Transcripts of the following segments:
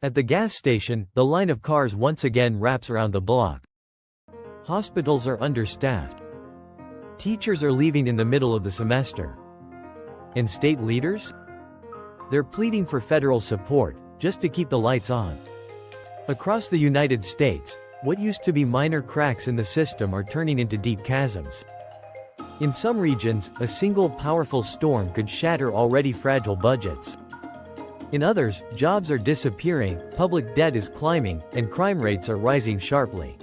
At the gas station, the line of cars once again wraps around the block. Hospitals are understaffed. Teachers are leaving in the middle of the semester. And state leaders? They're pleading for federal support, just to keep the lights on. Across the United States, what used to be minor cracks in the system are turning into deep chasms. In some regions, a single powerful storm could shatter already fragile budgets. In others, jobs are disappearing, public debt is climbing, and crime rates are rising sharply.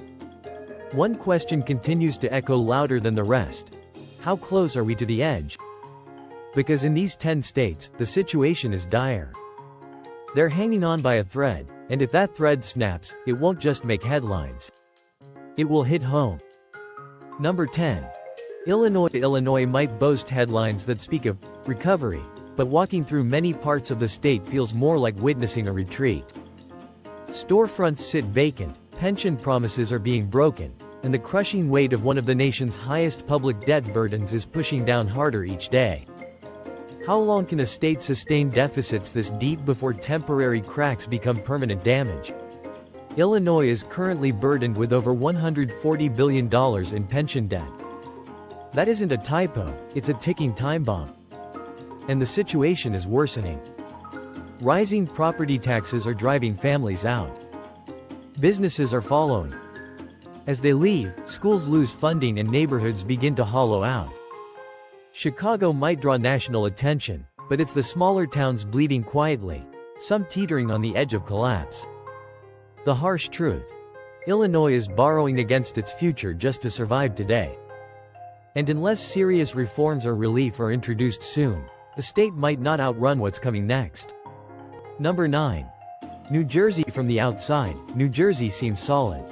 One question continues to echo louder than the rest. How close are we to the edge? Because in these 10 states, the situation is dire. They're hanging on by a thread, and if that thread snaps, it won't just make headlines. It will hit home. Number 10. Illinois might boast headlines that speak of recovery, but walking through many parts of the state feels more like witnessing a retreat. Storefronts sit vacant, pension promises are being broken, and the crushing weight of one of the nation's highest public debt burdens is pushing down harder each day. How long can a state sustain deficits this deep before temporary cracks become permanent damage? Illinois is currently burdened with over $140 billion in pension debt. That isn't a typo, it's a ticking time bomb. And the situation is worsening. Rising property taxes are driving families out. Businesses are following. As they leave, schools lose funding and neighborhoods begin to hollow out. Chicago might draw national attention, but it's the smaller towns bleeding quietly, some teetering on the edge of collapse. The harsh truth: Illinois is borrowing against its future just to survive today. And unless serious reforms or relief are introduced soon, the state might not outrun what's coming next. Number 9. New Jersey. From the outside, New Jersey seems solid.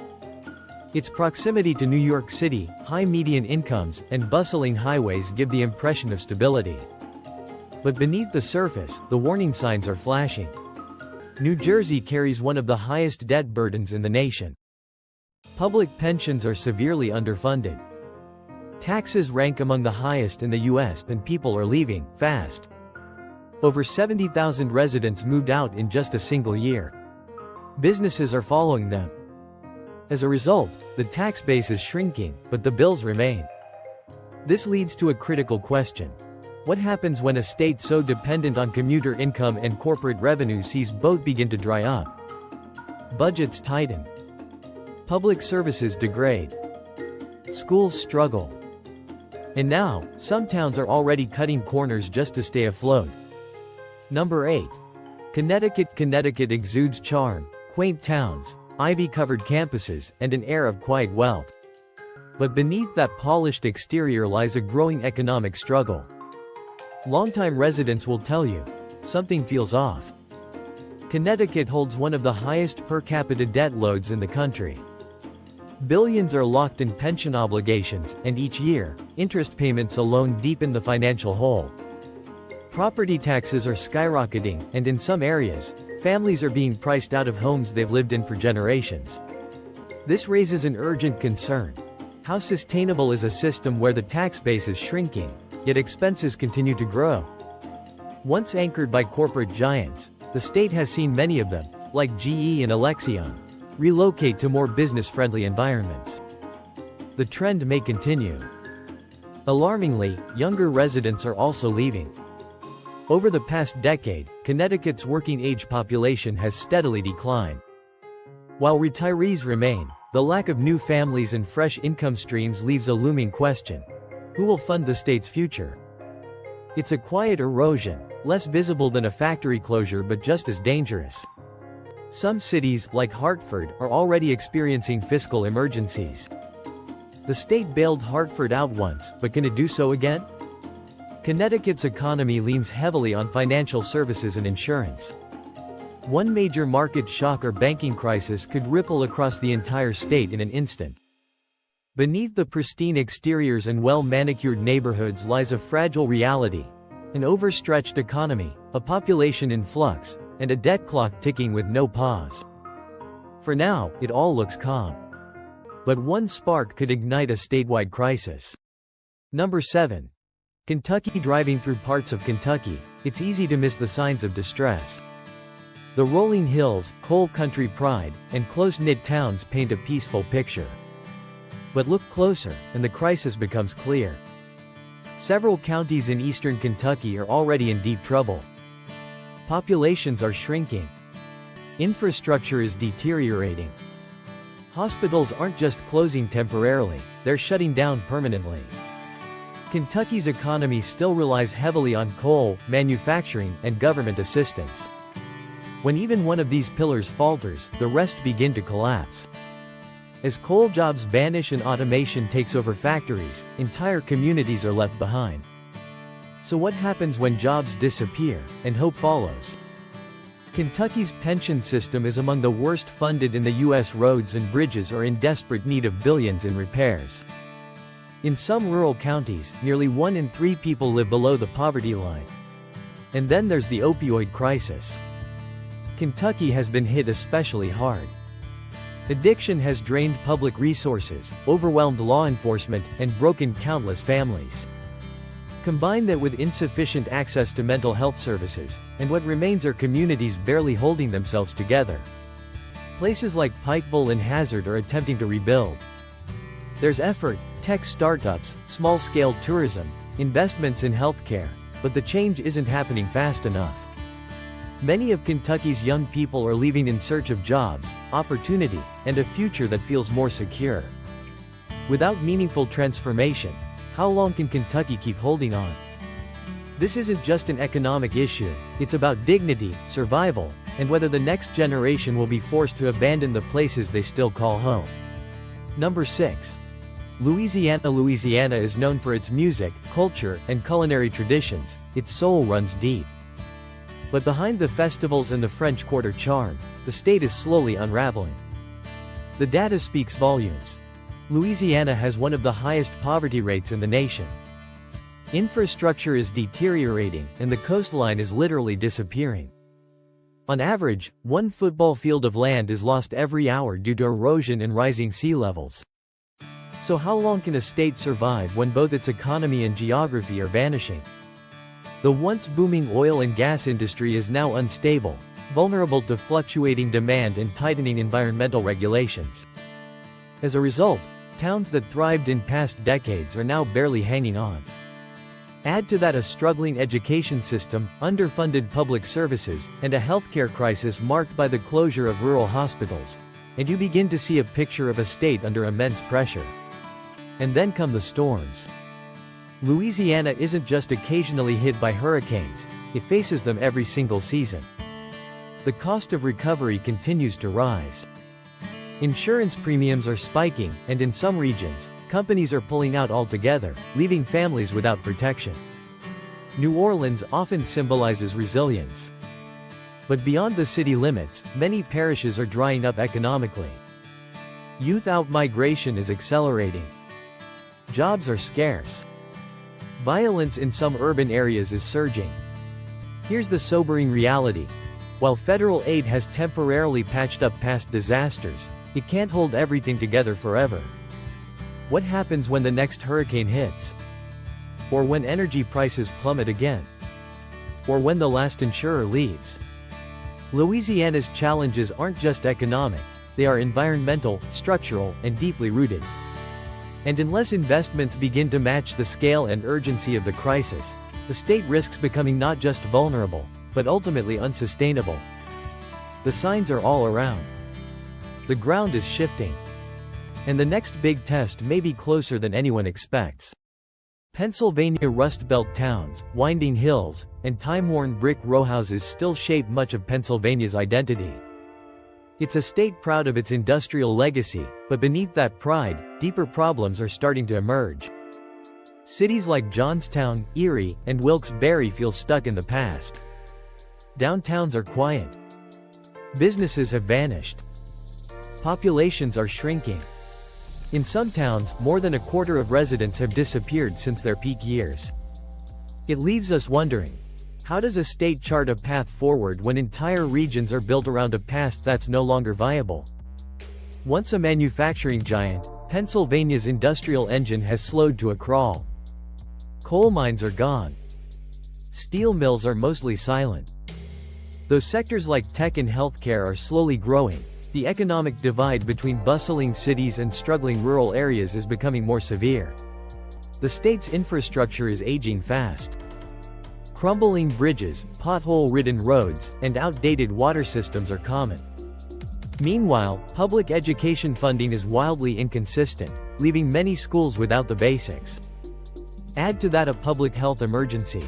Its proximity to New York City, high median incomes, and bustling highways give the impression of stability. But beneath the surface, the warning signs are flashing. New Jersey carries one of the highest debt burdens in the nation. Public pensions are severely underfunded. Taxes rank among the highest in the U.S., and people are leaving, fast. Over 70,000 residents moved out in just a single year. Businesses are following them. As a result, the tax base is shrinking, but the bills remain. This leads to a critical question. What happens when a state so dependent on commuter income and corporate revenue sees both begin to dry up? Budgets tighten. Public services degrade. Schools struggle. And now, some towns are already cutting corners just to stay afloat. Number 8. Connecticut. Connecticut exudes charm, quaint towns, ivy-covered campuses, and an air of quiet wealth. But beneath that polished exterior lies a growing economic struggle. Longtime residents will tell you, something feels off. Connecticut holds one of the highest per capita debt loads in the country. Billions are locked in pension obligations, and each year, interest payments alone deepen the financial hole. Property taxes are skyrocketing, and in some areas, families are being priced out of homes they've lived in for generations. This raises an urgent concern. How sustainable is a system where the tax base is shrinking, yet expenses continue to grow? Once anchored by corporate giants, the state has seen many of them, like GE and Alexion, relocate to more business-friendly environments. The trend may continue. Alarmingly, younger residents are also leaving. Over the past decade, Connecticut's working-age population has steadily declined. While retirees remain, the lack of new families and fresh income streams leaves a looming question: who will fund the state's future? It's a quiet erosion, less visible than a factory closure but just as dangerous. Some cities, like Hartford, are already experiencing fiscal emergencies. The state bailed Hartford out once, but can it do so again? Connecticut's economy leans heavily on financial services and insurance. One major market shock or banking crisis could ripple across the entire state in an instant. Beneath the pristine exteriors and well-manicured neighborhoods lies a fragile reality: an overstretched economy, a population in flux, and a debt clock ticking with no pause. For now, it all looks calm. But one spark could ignite a statewide crisis. Number 7. Kentucky. Driving through parts of Kentucky, it's easy to miss the signs of distress. The rolling hills, coal country pride, and close-knit towns paint a peaceful picture. But look closer, and the crisis becomes clear. Several counties in eastern Kentucky are already in deep trouble. Populations are shrinking. Infrastructure is deteriorating. Hospitals aren't just closing temporarily, they're shutting down permanently. Kentucky's economy still relies heavily on coal, manufacturing, and government assistance. When even one of these pillars falters, the rest begin to collapse. As coal jobs vanish and automation takes over factories, entire communities are left behind. So what happens when jobs disappear, and hope follows? Kentucky's pension system is among the worst funded in the U.S. Roads and bridges are in desperate need of billions in repairs. In some rural counties, nearly 1 in 3 people live below the poverty line. And then there's the opioid crisis. Kentucky has been hit especially hard. Addiction has drained public resources, overwhelmed law enforcement, and broken countless families. Combine that with insufficient access to mental health services, and what remains are communities barely holding themselves together. Places like Pikeville and Hazard are attempting to rebuild. There's effort, tech startups, small-scale tourism, investments in healthcare, but the change isn't happening fast enough. Many of Kentucky's young people are leaving in search of jobs, opportunity, and a future that feels more secure. Without meaningful transformation, how long can Kentucky keep holding on? This isn't just an economic issue, it's about dignity, survival, and whether the next generation will be forced to abandon the places they still call home. Number 6. Louisiana. Louisiana is known for its music, culture, and culinary traditions. Its soul runs deep. But behind the festivals and the French Quarter charm, the state is slowly unraveling. The data speaks volumes. Louisiana has one of the highest poverty rates in the nation. Infrastructure is deteriorating, and the coastline is literally disappearing. On average, 1 football field of land is lost every hour due to erosion and rising sea levels. So how long can a state survive when both its economy and geography are vanishing? The once booming oil and gas industry is now unstable, vulnerable to fluctuating demand and tightening environmental regulations. As a result, towns that thrived in past decades are now barely hanging on. Add to that a struggling education system, underfunded public services, and a healthcare crisis marked by the closure of rural hospitals, and you begin to see a picture of a state under immense pressure. And then come the storms. Louisiana isn't just occasionally hit by hurricanes, it faces them every single season. The cost of recovery continues to rise. Insurance premiums are spiking, and in some regions, companies are pulling out altogether, leaving families without protection. New Orleans often symbolizes resilience. But beyond the city limits, many parishes are drying up economically. Youth outmigration is accelerating. Jobs are scarce. Violence in some urban areas is surging. Here's the sobering reality. While federal aid has temporarily patched up past disasters, it can't hold everything together forever. What happens when the next hurricane hits? Or when energy prices plummet again? Or when the last insurer leaves? Louisiana's challenges aren't just economic, they are environmental, structural, and deeply rooted. And unless investments begin to match the scale and urgency of the crisis, the state risks becoming not just vulnerable, but ultimately unsustainable. The signs are all around. The ground is shifting. And the next big test may be closer than anyone expects. Pennsylvania Rust Belt towns, winding hills, and time-worn brick rowhouses still shape much of Pennsylvania's identity. It's a state proud of its industrial legacy, but beneath that pride, deeper problems are starting to emerge. Cities like Johnstown, Erie, and Wilkes-Barre feel stuck in the past. Downtowns are quiet. Businesses have vanished. Populations are shrinking. In some towns, more than a quarter of residents have disappeared since their peak years. It leaves us wondering, how does a state chart a path forward when entire regions are built around a past that's no longer viable? Once a manufacturing giant, Pennsylvania's industrial engine has slowed to a crawl. Coal mines are gone. Steel mills are mostly silent. Though sectors like tech and healthcare are slowly growing, the economic divide between bustling cities and struggling rural areas is becoming more severe. The state's infrastructure is aging fast. Crumbling bridges, pothole-ridden roads, and outdated water systems are common. Meanwhile, public education funding is wildly inconsistent, leaving many schools without the basics. Add to that a public health emergency.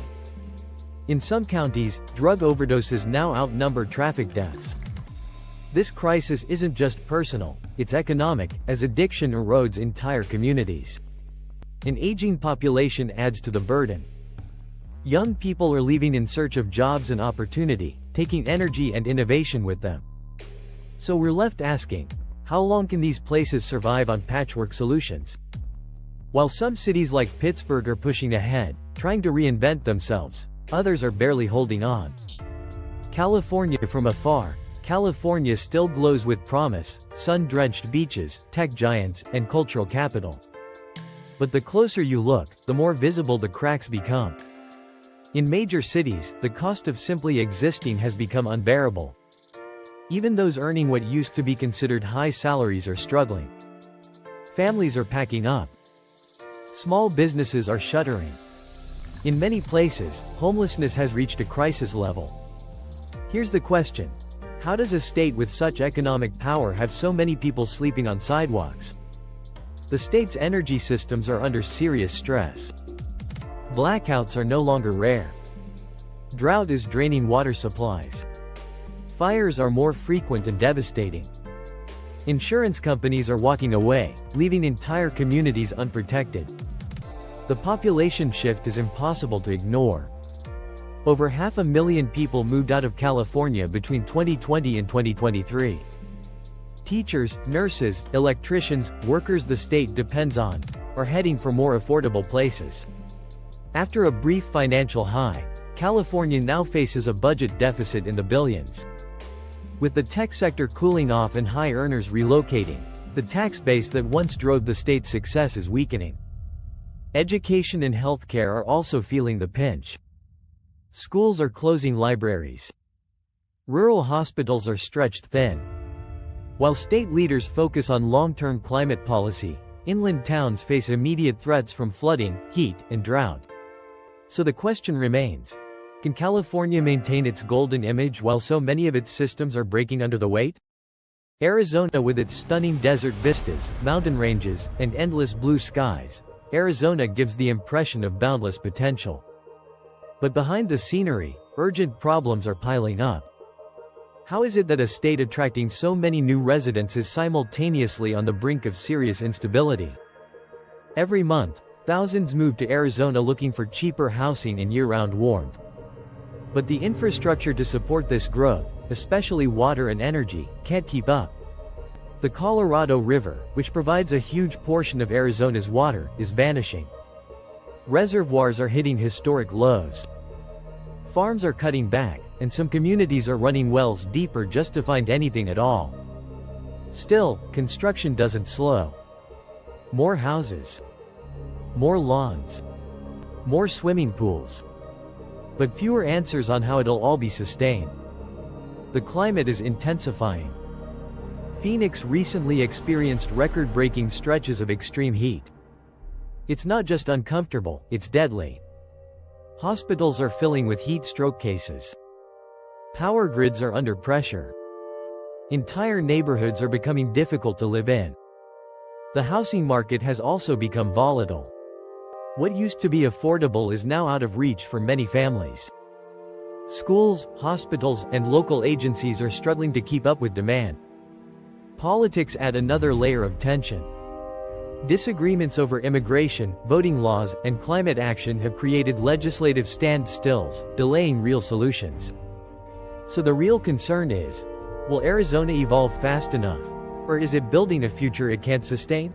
In some counties, drug overdoses now outnumber traffic deaths. This crisis isn't just personal, it's economic, as addiction erodes entire communities. An aging population adds to the burden. Young people are leaving in search of jobs and opportunity, taking energy and innovation with them. So we're left asking, how long can these places survive on patchwork solutions? While some cities like Pittsburgh are pushing ahead, trying to reinvent themselves, others are barely holding on. California from afar, California still glows with promise, sun-drenched beaches, tech giants, and cultural capital. But the closer you look, the more visible the cracks become. In major cities, the cost of simply existing has become unbearable. Even those earning what used to be considered high salaries are struggling. Families are packing up. Small businesses are shuttering. In many places, homelessness has reached a crisis level. Here's the question. How does a state with such economic power have so many people sleeping on sidewalks? The state's energy systems are under serious stress. Blackouts are no longer rare. Drought is draining water supplies. Fires are more frequent and devastating. Insurance companies are walking away, leaving entire communities unprotected. The population shift is impossible to ignore. Over 500,000 people moved out of California between 2020 and 2023. Teachers, nurses, electricians, workers the state depends on, are heading for more affordable places. After a brief financial high, California now faces a budget deficit in the billions. With the tech sector cooling off and high earners relocating, the tax base that once drove the state's success is weakening. Education and healthcare are also feeling the pinch. Schools are closing libraries. Rural hospitals are stretched thin. While state leaders focus on long-term climate policy, inland towns face immediate threats from flooding, heat, and drought. So the question remains, can California maintain its golden image while so many of its systems are breaking under the weight? Arizona, with its stunning desert vistas, mountain ranges, and endless blue skies, Arizona gives the impression of boundless potential. But behind the scenery, urgent problems are piling up. How is it that a state attracting so many new residents is simultaneously on the brink of serious instability? Every month, thousands move to Arizona looking for cheaper housing and year-round warmth. But the infrastructure to support this growth, especially water and energy, can't keep up. The Colorado River, which provides a huge portion of Arizona's water, is vanishing. Reservoirs are hitting historic lows. Farms are cutting back, and some communities are running wells deeper just to find anything at all. Still, construction doesn't slow. More houses. More lawns. More swimming pools. But fewer answers on how it'll all be sustained. The climate is intensifying. Phoenix recently experienced record-breaking stretches of extreme heat. It's not just uncomfortable, it's deadly. Hospitals are filling with heat stroke cases. Power grids are under pressure. Entire neighborhoods are becoming difficult to live in. The housing market has also become volatile. What used to be affordable is now out of reach for many families. Schools, hospitals, and local agencies are struggling to keep up with demand. Politics add another layer of tension. Disagreements over immigration, voting laws, and climate action have created legislative standstills, delaying real solutions. So the real concern is, will Arizona evolve fast enough? Or is it building a future it can't sustain?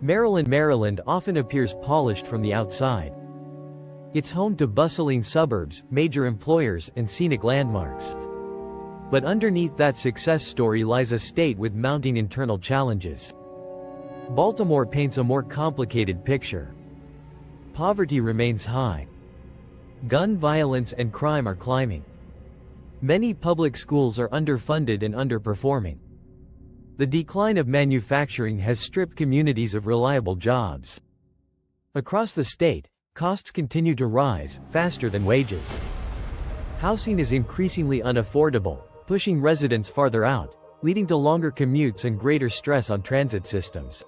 Maryland often appears polished from the outside. It's home to bustling suburbs, major employers, and scenic landmarks. But underneath that success story lies a state with mounting internal challenges. Baltimore paints a more complicated picture. Poverty remains high. Gun violence and crime are climbing. Many public schools are underfunded and underperforming. The decline of manufacturing has stripped communities of reliable jobs. Across the state, costs continue to rise, faster than wages. Housing is increasingly unaffordable, pushing residents farther out, leading to longer commutes and greater stress on transit systems.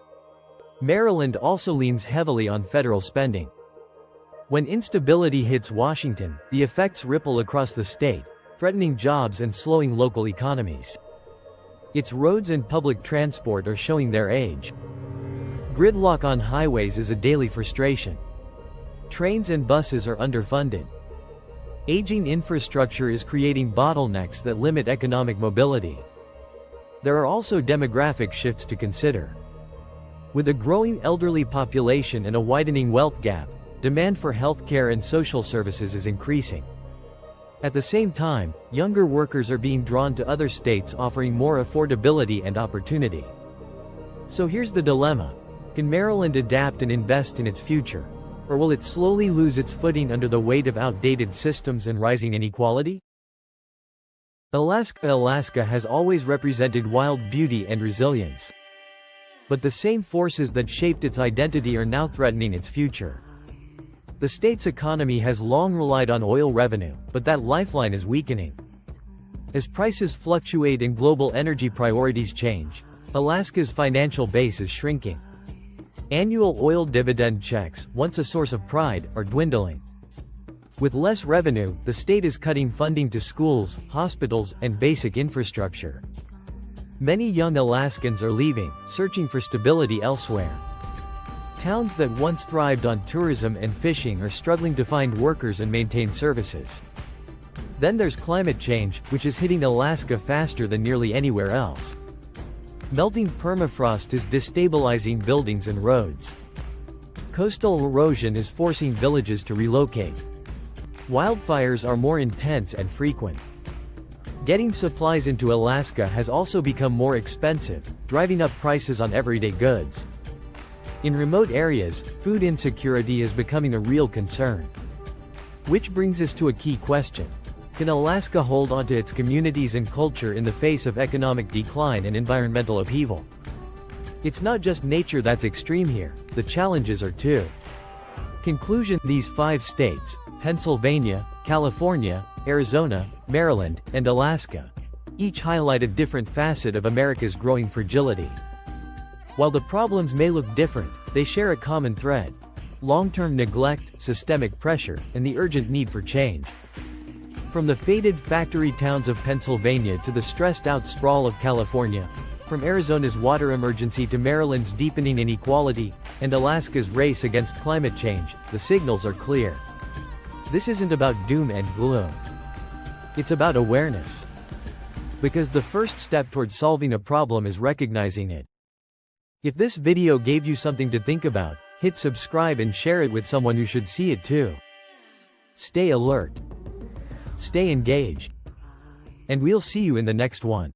Maryland also leans heavily on federal spending. When instability hits Washington, the effects ripple across the state, threatening jobs and slowing local economies. Its roads and public transport are showing their age. Gridlock on highways is a daily frustration. Trains and buses are underfunded. Aging infrastructure is creating bottlenecks that limit economic mobility. There are also demographic shifts to consider. With a growing elderly population and a widening wealth gap, demand for healthcare and social services is increasing. At the same time, younger workers are being drawn to other states offering more affordability and opportunity. So here's the dilemma. Can Maryland adapt and invest in its future? Or will it slowly lose its footing under the weight of outdated systems and rising inequality? Alaska has always represented wild beauty and resilience. But the same forces that shaped its identity are now threatening its future. The state's economy has long relied on oil revenue, but that lifeline is weakening. As prices fluctuate and global energy priorities change, Alaska's financial base is shrinking. Annual oil dividend checks, once a source of pride, are dwindling. With less revenue, the state is cutting funding to schools, hospitals, and basic infrastructure. Many young Alaskans are leaving, searching for stability elsewhere. Towns that once thrived on tourism and fishing are struggling to find workers and maintain services. Then there's climate change, which is hitting Alaska faster than nearly anywhere else. Melting permafrost is destabilizing buildings and roads. Coastal erosion is forcing villages to relocate. Wildfires are more intense and frequent. Getting supplies into Alaska has also become more expensive, driving up prices on everyday goods. In remote areas, food insecurity is becoming a real concern. Which brings us to a key question. Can Alaska hold onto its communities and culture in the face of economic decline and environmental upheaval? It's not just nature that's extreme here, the challenges are too. Conclusion: these 5 states, Pennsylvania, California, Arizona, Maryland, and Alaska, each highlight a different facet of America's growing fragility. While the problems may look different, they share a common thread: long-term neglect, systemic pressure, and the urgent need for change. From the faded factory towns of Pennsylvania to the stressed-out sprawl of California, from Arizona's water emergency to Maryland's deepening inequality, and Alaska's race against climate change, the signals are clear. This isn't about doom and gloom. It's about awareness. Because the first step towards solving a problem is recognizing it. If this video gave you something to think about, hit subscribe and share it with someone who should see it too. Stay alert. Stay engaged. And we'll see you in the next one.